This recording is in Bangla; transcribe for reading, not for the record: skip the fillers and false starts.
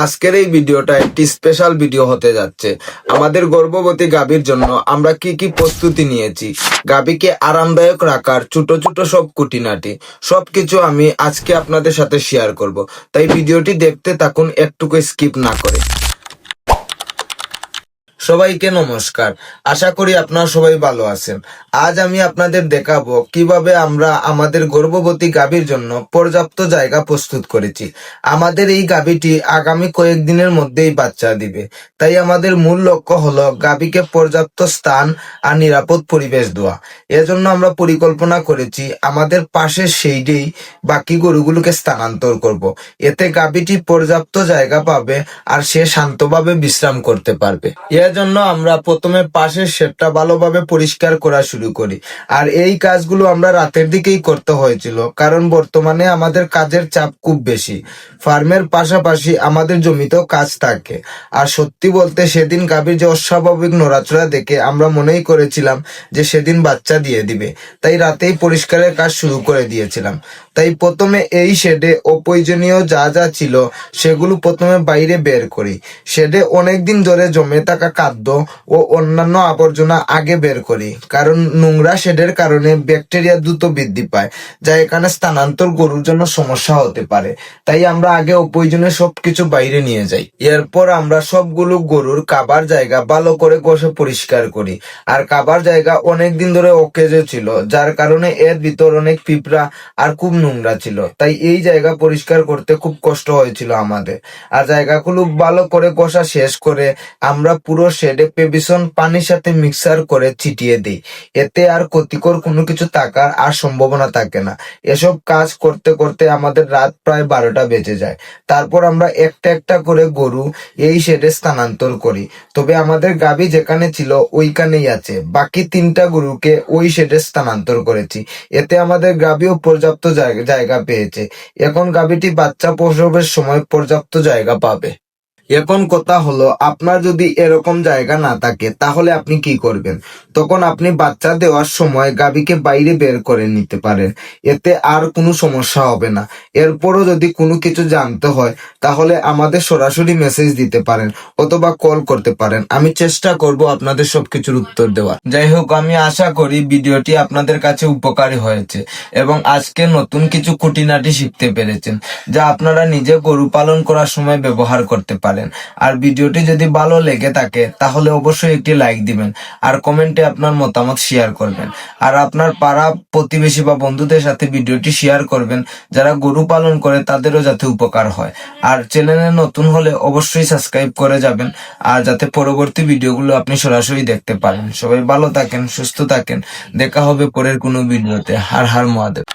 আজকের এই ভিডিওটা একটি স্পেশাল ভিডিও হতে যাচ্ছে। আমাদের গর্ভবতী গাভীর জন্য আমরা কি কি প্রস্তুতি নিয়েছি, গাভীকে আরামদায়ক রাখার ছোট ছোট সব খুঁটিনাটি সবকিছু আমি আজকে আপনাদের সাথে শেয়ার করব। তাই ভিডিওটি দেখতে থাকুন, একটুকু স্কিপ না করে। সবাইকে নমস্কার, আশা করি আপনারা সবাই ভালো আছেন। আজ আমি আপনাদের দেখাবো কিভাবে আমরা আমাদের গর্ভবতী গাভীর জন্য পর্যাপ্ত জায়গা প্রস্তুত করেছি। আমাদের এই গাভীটি আগামী কয়েকদিনের মধ্যেই বাচ্চা দিবে, তাই আমাদের মূল লক্ষ্য হলো গাভীকে পর্যাপ্ত স্থান আর নিরাপদ পরিবেশ দেওয়া। এজন্য আমরা পরিকল্পনা করেছি আমাদের পাশের সেইডেই বাকি গরুগুলোকে স্থানান্তর করব। এতে গাভীটি পর্যাপ্ত জায়গা পাবে আর সে শান্তভাবে বিশ্রাম করতে পারবে। জন্য আমরা প্রথমে পাশের শেডটা ভালোভাবে পরিষ্কার করা শুরু করি, আর এই কাজগুলো আমরা রাতের দিকেই করতে হয়েছিল, কারণ বর্তমানে আমাদের কাজের চাপ খুব বেশি। ফার্মের পাশাপাশি আমাদের জমিতেও কাজ থাকে। আর সত্যি বলতে সেদিন গাভীর যে অস্বাভাবিক নড়াচড়া দেখে আমরা মনেই করেছিলাম যে সেদিন বাচ্চা দিয়ে দিবে, তাই রাতেই পরিষ্কারের কাজ শুরু করে দিয়েছিলাম। তাই প্রথমে এই শেডে অপ্রয়োজনীয় যা যা ছিল সেগুলো প্রথমে বাইরে বের করি। শেডে অনেকদিন ধরে জমে থাকা খাদ্য ও অন্যান্য আবর্জনা আগে বের করি, কারণ নোংরা শেডের কারণে ব্যাকটেরিয়া দ্রুত বৃদ্ধি পায়, যা এখানে স্থানান্তর গরুর জন্য সমস্যা হতে পারে। তাই আমরা আগে অপ্রয়োজনীয় সবকিছু বাইরে নিয়ে যাই। এরপর আমরা সবগুলো গরুর খাবার জায়গা ভালো করে ঘষে পরিষ্কার করি। আর খাবার জায়গা অনেকদিন ধরে অকেজো ছিল, যার কারণে এর ভিতর অনেক পিঁপড়া আর খুব নোংরা ছিল, তাই এই জায়গা পরিষ্কার করতে খুব কষ্ট হয়েছিল আমাদের। আর জায়গাগুলো ভালো করে ঘষা শেষ করে আমরা পুরো শেডে পেভিসন পানির সাথে মিক্সার করে ছিটিয়ে দিই। এতে আর ক্ষতিকর কোনো কিছু থাকার আর সম্ভাবনা থাকে না। এসব কাজ করতে করতে আমাদের রাত প্রায় 12টা বেজে যায়। তারপর আমরা একটা একটা করে গরু এই শেডে স্থানান্তর করি। তবে আমাদের গাভী যেখানে ছিল ওইখানেই আছে, বাকি 3টা গরুকে ওই শেডে স্থানান্তর করেছি। এতে আমাদের গাভীও পর্যাপ্ত জায়গা পেয়েছে। এখন গাভীটি বাচ্চা প্রসবের সময় পর্যাপ্ত জায়গা পাবে। এখন কথা হলো, আপনার যদি এরকম জায়গা না থাকে তাহলে আপনি কি করবেন? তখন আপনি বাচ্চা দেওয়ার সময় গাভীকে বাইরে বের করে নিতে পারেন, এতে আর কোনো সমস্যা হবে না। এরপরও যদি কোনো কিছু জানতে হয় তাহলে আমাদের সরাসরি মেসেজ দিতে পারেন অথবা কল করতে পারেন, আমি চেষ্টা করব আপনাদের সবকিছুর উত্তর দেওয়ার। যাই হোক, আমি আশা করি ভিডিওটি আপনাদের কাছে উপকারী হয়েছে এবং আজকে নতুন কিছু খুঁটিনাটি শিখতে পেরেছেন, যা আপনারা নিজে গরু পালন করার সময় ব্যবহার করতে পারেন। আর ভিডিওটি যদি ভালো লেগে থাকে তাহলে অবশ্যই একটি লাইক দিবেন আর কমেন্টে আপনার মতামত শেয়ার করবেন। আর আপনার পাড়া প্রতিবেশী বা বন্ধুদের সাথে ভিডিওটি শেয়ার করবেন, যারা গরু পালন করে তাদেরও যাতে উপকার হয়। আর চ্যানেলে নতুন হলে অবশ্যই সাবস্ক্রাইব করে যাবেন, আর যাতে পরবর্তী ভিডিওগুলো আপনি সরাসরি দেখতে পারেন। সবাই ভালো থাকেন, সুস্থ থাকেন, দেখা হবে পরের কোনো ভিডিওতে। হর হর মহাদেব।